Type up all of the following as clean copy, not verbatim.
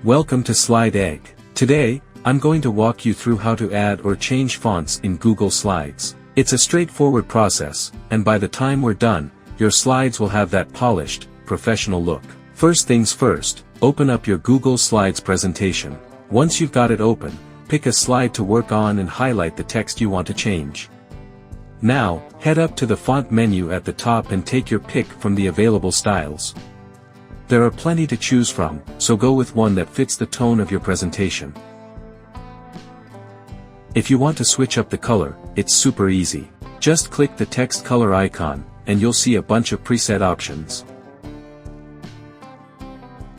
Welcome to Slide Egg. Today, I'm going to walk you through how to add or change fonts in Google Slides. It's a straightforward process, and by the time we're done, your slides will have that polished, professional look. First things first, open up your Google Slides presentation. Once you've got it open, pick a slide to work on and highlight the text you want to change. Now, head up to the font menu at the top and take your pick from the available styles. There are plenty to choose from, so go with one that fits the tone of your presentation. If you want to switch up the color, it's super easy. Just click the text color icon, and you'll see a bunch of preset options.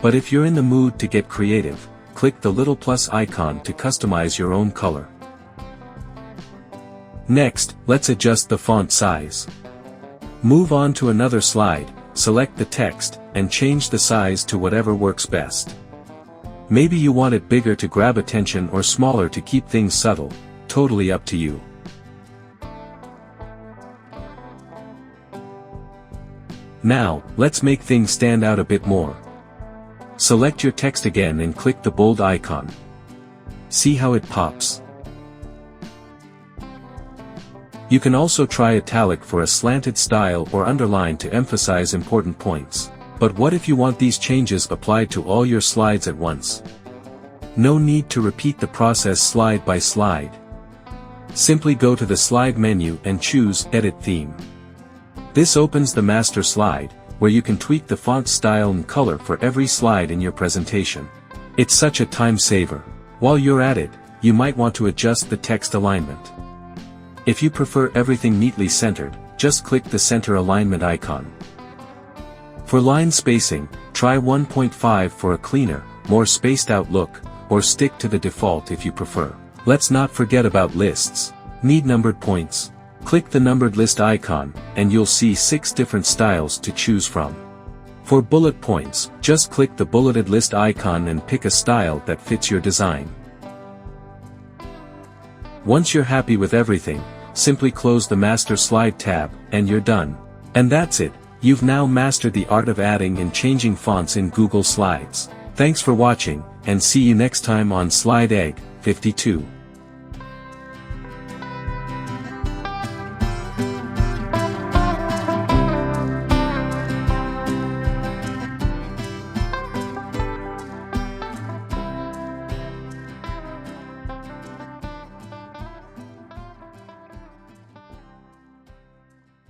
But if you're in the mood to get creative, click the little plus icon to customize your own color. Next, let's adjust the font size. Move on to another slide, select the text, and change the size to whatever works best. Maybe you want it bigger to grab attention or smaller to keep things subtle, totally up to you. Now, let's make things stand out a bit more. Select your text again and click the bold icon. See how it pops? You can also try italic for a slanted style or underline to emphasize important points. But what if you want these changes applied to all your slides at once? No need to repeat the process slide by slide. Simply go to the slide menu and choose Edit Theme. This opens the master slide, where you can tweak the font style and color for every slide in your presentation. It's such a time saver. While you're at it, you might want to adjust the text alignment. If you prefer everything neatly centered, just click the center alignment icon. For line spacing, try 1.5 for a cleaner, more spaced out look, or stick to the default if you prefer. Let's not forget about lists. Need numbered points? Click the numbered list icon, and you'll see 6 different styles to choose from. For bullet points, just click the bulleted list icon and pick a style that fits your design. Once you're happy with everything, simply close the Master Slide tab, and you're done. And that's it, you've now mastered the art of adding and changing fonts in Google Slides. Thanks for watching, and see you next time on Slide Egg 52.